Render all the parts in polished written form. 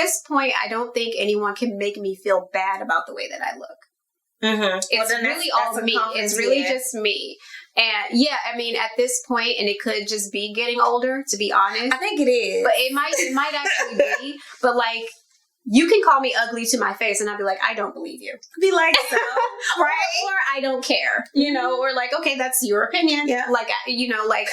this point, I don't think anyone can make me feel bad about the way that I look. Mm-hmm. It's really all me. It's really just me. And yeah, I mean, at this point, and it could just be getting older, to be honest. I think it is. But it might actually be. But like, you can call me ugly to my face and I'd be like, I don't believe you. Be like, so, right? Or I don't care, you know, or like, okay, that's your opinion. Yeah. Like, you know, like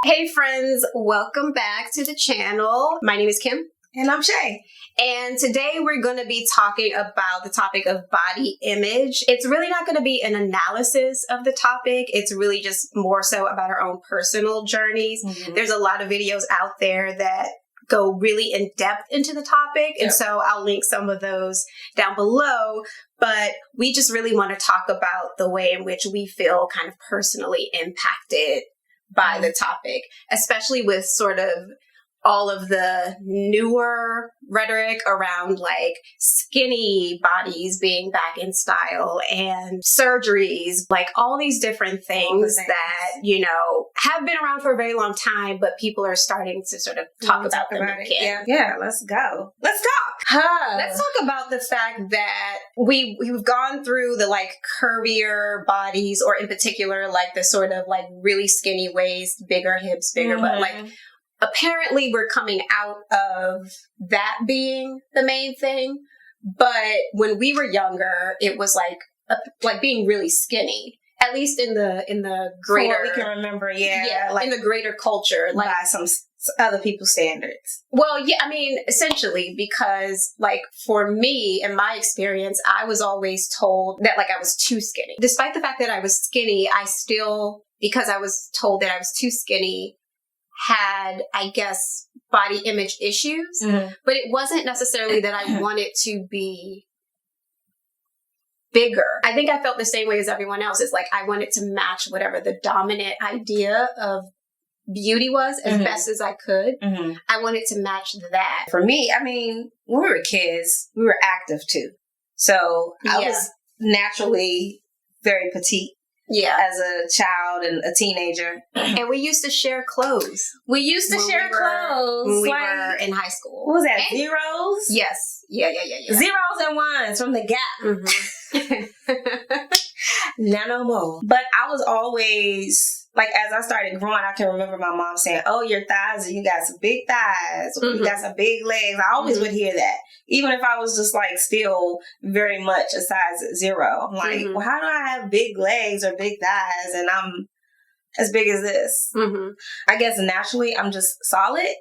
Hey friends, welcome back to the channel. My name is Kim. And I'm Shay. And today we're going to be talking about the topic of body image. It's really not going to be an analysis of the topic. It's really just more so about our own personal journeys. Mm-hmm. There's a lot of videos out there that go really in depth into the topic. And so I'll link some of those down below. But we just really want to talk about the way in which we feel kind of personally impacted by the topic, especially with sort of all of the newer rhetoric around like skinny bodies being back in style and surgeries, like all these different things that, you know, have been around for a very long time, but people are starting to sort of talk about them again. Yeah, let's go. Let's talk. Let's talk about the fact that we've gone through the like curvier bodies, or in particular, like the sort of like really skinny waist, bigger hips, bigger butt, like apparently we're coming out of that being the main thing. But when we were younger, it was like being really skinny, at least in the greater, what we can remember. Yeah, like in the greater culture, like by some other people's standards. Well, yeah, I mean, essentially, because like for me, in my experience, I was always told that like I was too skinny. Despite the fact that I was skinny, I still, because I was told that I was too skinny, had, I guess, body image issues, but it wasn't necessarily that I wanted to be bigger. I think I felt the same way as everyone else. It's like I wanted to match whatever the dominant idea of beauty was as best as I could. I wanted to match that. For me, I mean, when we were kids, we were active too. So I was naturally very petite. Yeah, as a child and a teenager. And we used to share clothes. We used to share clothes. When we were in high school. What was that, zeros? Yes. Yeah. Zeros and ones from the Gap. Not no more. But I was always, like, as I started growing, I can remember my mom saying, oh, your thighs, you got some big thighs. Or you got some big legs. I always would hear that. Even if I was just like still very much a size 0. I'm like, well, how do I have big legs or big thighs and I'm as big as this? I guess naturally I'm just solid.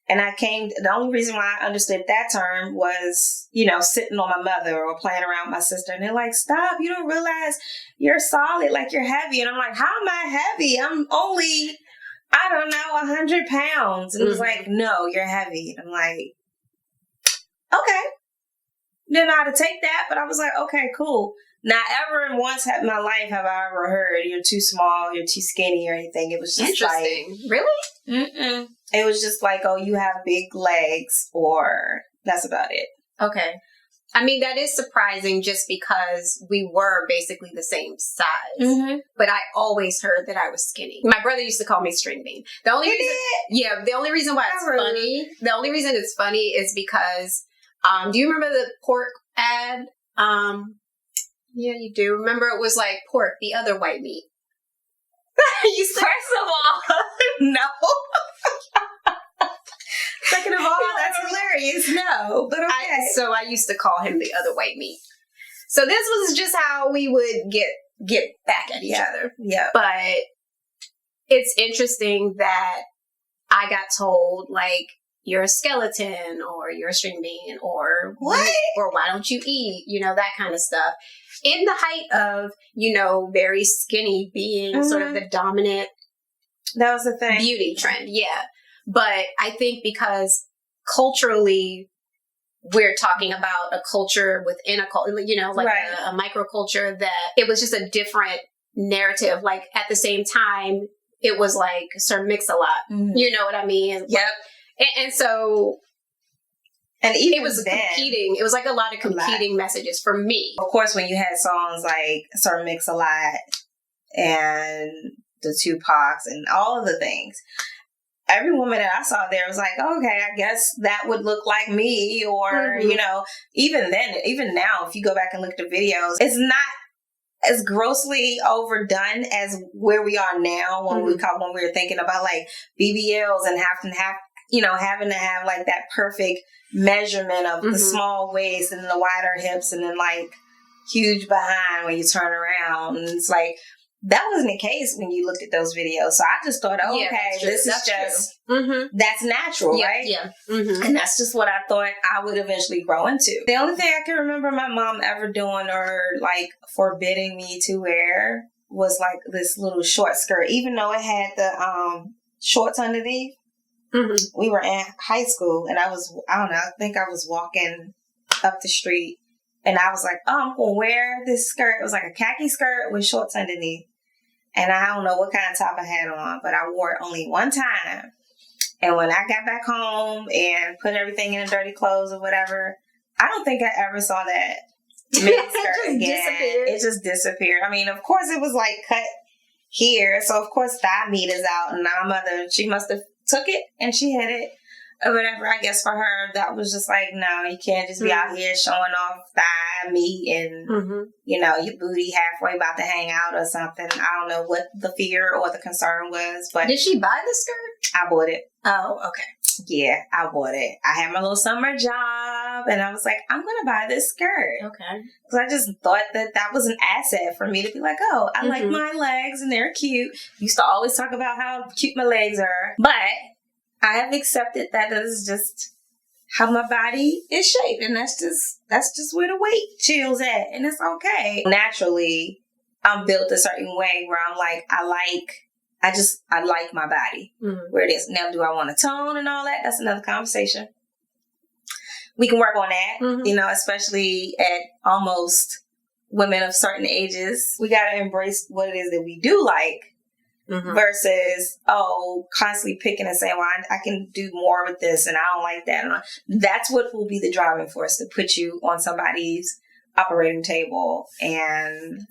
And the only reason why I understood that term was, you know, sitting on my mother or playing around with my sister. And they're like, stop, you don't realize you're solid, like you're heavy. And I'm like, how am I heavy? I'm only, I don't know, 100 pounds. And it was like, no, you're heavy. And I'm like, okay. Didn't know how to take that, but I was like, okay, cool. Not ever once in my life have I ever heard you're too small, you're too skinny or anything. It was just interesting. Like, really? It was just like, oh, you have big legs, or that's about it. Okay. I mean, that is surprising just because we were basically the same size. But I always heard that I was skinny. My brother used to call me string bean. The only reason why it's funny, the only reason it's funny is because, do you remember the pork ad? Yeah, you do. Remember it was like pork, the other white meat. First of all, no. Second of all, that's hilarious. No, but okay. So I used to call him the other white meat. So this was just how we would get back at each other. Yeah. But it's interesting that I got told, like, you're a skeleton, or you're a string bean, or what? Or why don't you eat? You know, that kind of stuff. In the height of, you know, very skinny being sort of the dominant that was the thing. Beauty trend. Yeah. But I think because culturally, we're talking about a culture within a culture, you know, like a microculture, that it was just a different narrative. Like at the same time, it was like Sir Mix-a-Lot. You know what I mean? Yep. And so, and even it was competing. It was like a lot of competing messages for me. Of course, when you had songs like Sir Mix-a-Lot and the Tupacs and all of the things, every woman that I saw there was like, okay, I guess that would look like me. Or, you know, even then, even now, if you go back and look at the videos, it's not as grossly overdone as where we are now when we were thinking about like BBLs and having to have like that perfect measurement of the small waist and the wider hips and then like huge behind when you turn around. And it's like, that wasn't the case when you looked at those videos. So I just thought, oh, okay, this is just, that's natural, right? Yeah. And that's just what I thought I would eventually grow into. The only thing I can remember my mom ever doing or like forbidding me to wear was like this little short skirt, even though it had the shorts underneath. We were in high school and I think I was walking up the street and I was like, oh, I'm going to wear this skirt. It was like a khaki skirt with shorts underneath. And I don't know what kind of top I had on, but I wore it only one time. And when I got back home and put everything in the dirty clothes or whatever, I don't think I ever saw that mini skirt again. It just disappeared. I mean, of course, it was like cut here. So, of course, thigh meat is out. And my mother, she must have took it and she hid it. Or whatever. I guess for her, that was just like, no, you can't just be out here showing off thigh meat and, you know, your booty halfway about to hang out or something. I don't know what the fear or the concern was. But did she buy the skirt? I bought it. Oh, okay. Yeah, I bought it. I had my little summer job and I was like, I'm going to buy this skirt. Okay. Because I just thought that was an asset for me to be like, oh, I like my legs and they're cute. Used to always talk about how cute my legs are. But I have accepted that is just how my body is shaped. And that's just where the weight chills at. And it's okay. Naturally, I'm built a certain way where I'm like, I like my body where it is. Now, do I want to tone and all that? That's another conversation. We can work on that, you know, especially at almost women of certain ages. We got to embrace what it is that we do like. Versus, constantly picking and saying, well, I can do more with this and I don't like that. And that's what will be the driving force to put you on somebody's operating table. And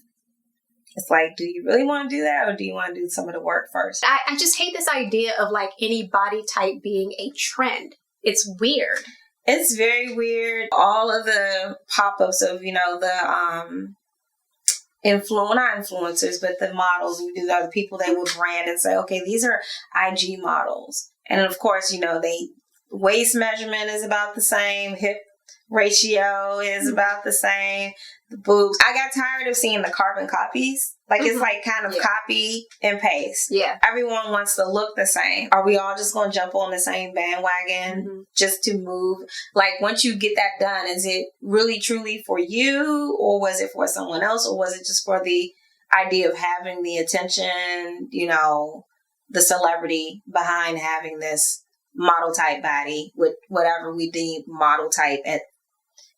it's like, do you really want to do that or do you want to do some of the work first? I just hate this idea of like any body type being a trend. It's weird. It's very weird. All of the pop-ups of, you know, the, not influencers, but the models we do are the people that will brand and say, okay, these are IG models. And of course, you know, waist measurement is about the same. Hip ratio is about the same. The boobs. I got tired of seeing the carbon copies. Like it's like kind of copy and paste. Yeah. Everyone wants to look the same. Are we all just going to jump on the same bandwagon just to move? Like once you get that done, is it really truly for you or was it for someone else or was it just for the idea of having the attention, you know, the celebrity behind having this model type body with whatever we deem model type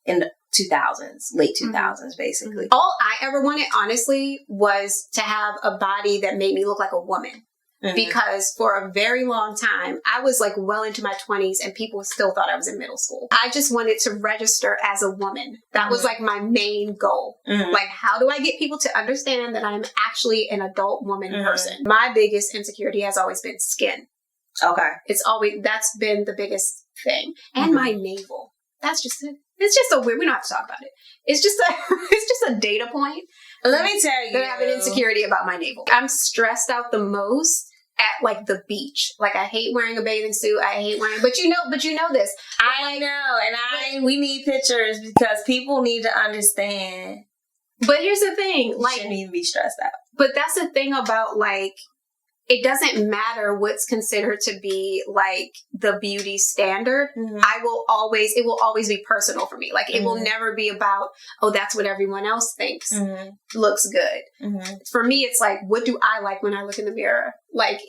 in the 2000s, late 2000s, basically. All I ever wanted, honestly, was to have a body that made me look like a woman. Because for a very long time, I was like well into my 20s and people still thought I was in middle school. I just wanted to register as a woman. That was like my main goal. Like, how do I get people to understand that I'm actually an adult woman person? My biggest insecurity has always been skin. Okay. That's been the biggest thing. And my navel. That's just it. It's just we don't have to talk about it. It's just a data point. Let me tell you that I have an insecurity about my navel. I'm stressed out the most at like the beach. Like I hate wearing a bathing suit. But you know this. I know. And we need pictures because people need to understand. But here's the thing. Like, you shouldn't even be stressed out. But that's the thing about like, it doesn't matter what's considered to be like the beauty standard. It will always be personal for me. Like it will never be about, oh, that's what everyone else thinks looks good. For me, it's like, what do I like when I look in the mirror? Like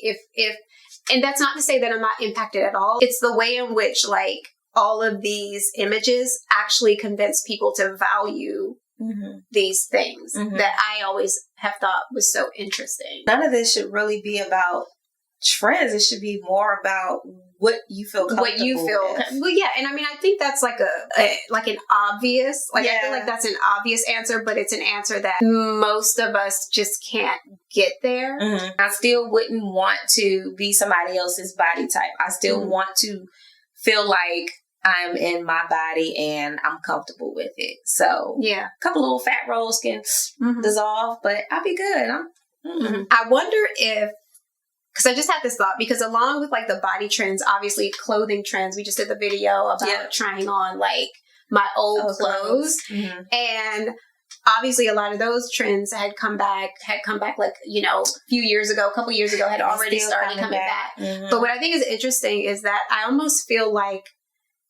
and that's not to say that I'm not impacted at all. It's the way in which like all of these images actually convince people to value these things that I always have thought was so interesting. None of this should really be about trends. It should be more about what you feel comfortable what you feel. with. Well, yeah, and I mean, I think that's like like an obvious, like I feel Yeah. like that's an obvious answer, but it's an answer that most of us just can't get there. I still wouldn't want to be somebody else's body type. I still want to feel like I'm in my body and I'm comfortable with it. So Yeah. a couple little fat rolls can dissolve, but I'll be good. I wonder if, because I just had this thought, because along with like the body trends, obviously clothing trends, we just did the video about trying on like my old clothes. And obviously a lot of those trends had come back like, you know, a few years ago, a couple years ago, had already started coming back. But what I think is interesting is that I almost feel like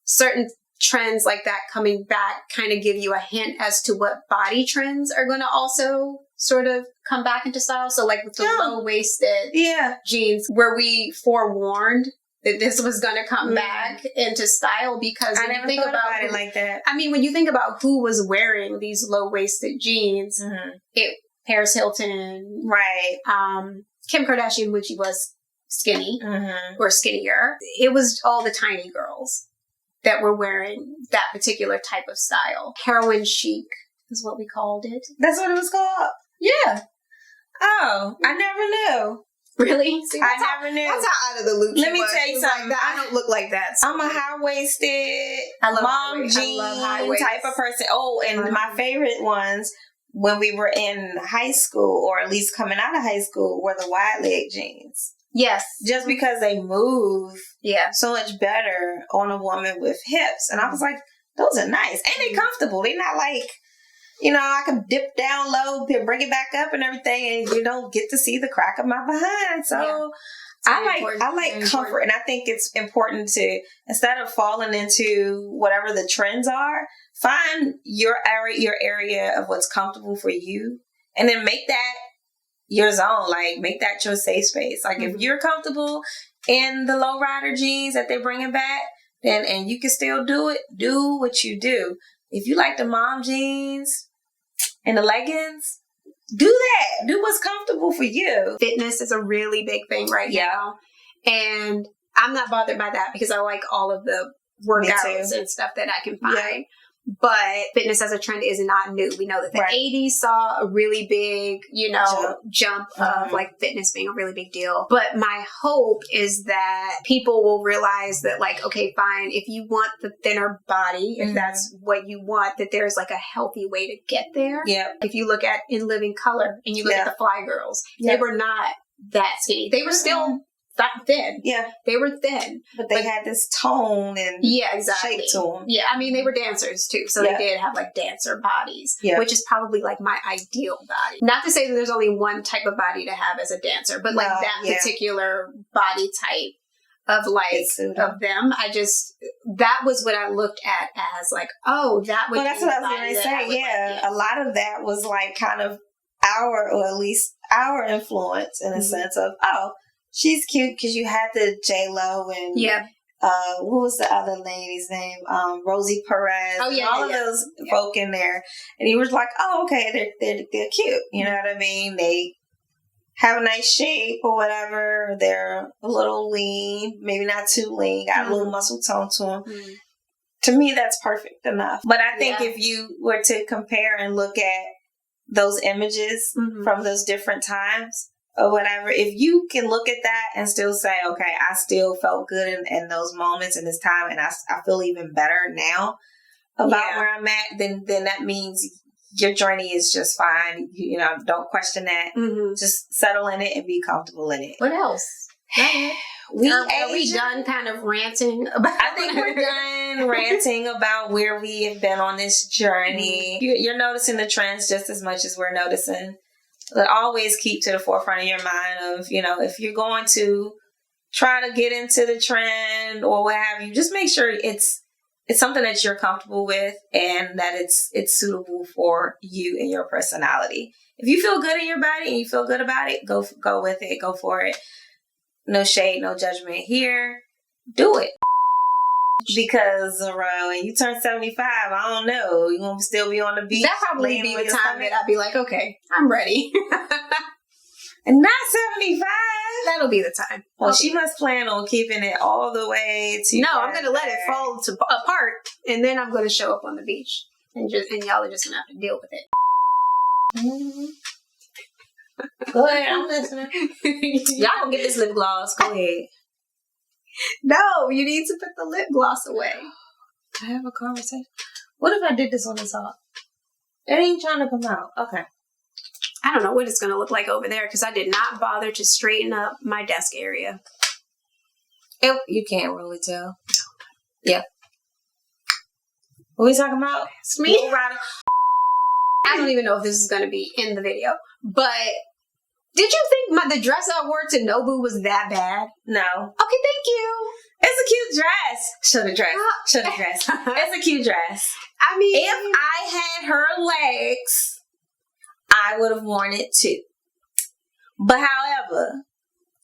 certain trends like that coming back kind of give you a hint as to what body trends are going to also sort of come back into style. So like with the low-waisted jeans, were we forewarned that this was going to come back into style? Because I never thought about it like that. I mean, when you think about who was wearing these low-waisted jeans, it Paris Hilton, right? Kim Kardashian, when she was skinny or skinnier, it was all the tiny girls that were wearing that particular type of style. Heroin chic is what we called it. That's what it was called? Yeah. Oh, I never knew. Really? See, I never knew. That's how out of the loop. Let me tell you something. Like, I don't look like that. So. I'm a high-waisted, mom jean type of person. Oh, and my favorite ones when we were in high school, or at least coming out of high school, were the wide leg jeans. Yes. Just because they move so much better on a woman with hips. And I was like, those are nice. And they're comfortable. They're not like, you know, I can dip down low, bring it back up and everything, and you don't get to see the crack of my behind. So I like comfort. And I think it's important to, instead of falling into whatever the trends are, find your area of what's comfortable for you, and then make that your zone. Like, make that your safe space. Like, if you're comfortable in the lowrider jeans that they're bringing back, then, and you can still do it, do what you do. If you like the mom jeans and the leggings, do that. Do what's comfortable for you. Fitness is a really big thing right now. And I'm not bothered by that because I like all of the workouts and stuff that I can find. Yeah. But fitness as a trend is not new. We know that the 80s saw a really big, you know, jump of like fitness being a really big deal. But my hope is that people will realize that, like, okay, fine, if you want the thinner body, if that's what you want, that there's like a healthy way to get there. Yeah. If you look at In Living Color and you look at the Fly Girls, they were not that skinny. They were still thin. Yeah. They were thin. But they had this tone and shape to them. Yeah. I mean, they were dancers too. So they did have like dancer bodies, which is probably like my ideal body. Not to say that there's only one type of body to have as a dancer, but like that particular body type of like, of them. That was what I looked at as like, oh, that would be that's what I was going to say. Yeah. A lot of that was like kind of or at least our influence in a sense of, oh, she's cute because you had the J-Lo and what was the other lady's name? Rosie Perez. Oh yeah, all of those folk in there, and he was like, "Oh, okay, they're cute." You know what I mean? They have a nice shape or whatever. They're a little lean, maybe not too lean. Got a little muscle tone to them. To me, that's perfect enough. But I think if you were to compare and look at those images from those different times, or whatever, if you can look at that and still say, okay, I still felt good in those moments in this time, and I feel even better now about where I'm at, then that means your journey is just fine. You know, don't question that. Just settle in it and be comfortable in it. What else? Are we done kind of ranting about I think we're done ranting about where we have been on this journey. You're noticing the trends just as much as we're noticing. But always keep to the forefront of your mind of, you know, if you're going to try to get into the trend or what have you, just make sure it's something that you're comfortable with and that it's suitable for you and your personality. If you feel good in your body and you feel good about it, go with it. Go for it. No shade, no judgment here. Do it. Because when you turn 75, I don't know, you're going to still be on the beach. That probably be the time that I'd be like, okay, I'm ready. And not 75. That'll be the time. Well, she must plan on keeping it all the way to. No, I'm going to let it fall apart, and then I'm going to show up on the beach, and y'all are just going to have to deal with it. Mm-hmm. Go ahead, I'm listening. Y'all gonna get this lip gloss. Go ahead. No, you need to put the lip gloss away. I have a conversation. What if I did this on the top? It ain't trying to come out. Okay. I don't know what it's going to look like over there because I did not bother to straighten up my desk area. You can't really tell. Yeah. What are we talking about? It's me. I don't even know if this is going to be in the video, but did you think the dress I wore to Nobu was that bad? No. Okay, thank you. It's a cute dress. Show the dress. Show the dress. It's a cute dress. I mean, if I had her legs, I would have worn it too. But however,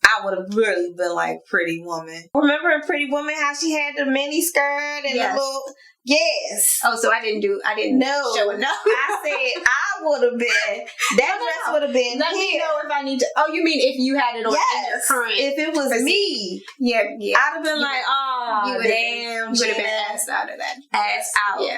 I would have really been like Pretty Woman. Remember in Pretty Woman how she had the mini skirt and the little... Yes. Oh, so I didn't no, show enough. I said I would have been. That dress would have been. Let me know if I need to. Oh, you mean if you had it on in your current? If it was me, yeah, I'd have been like, oh, damn, you would have been ass out of that. Ass out. Yeah.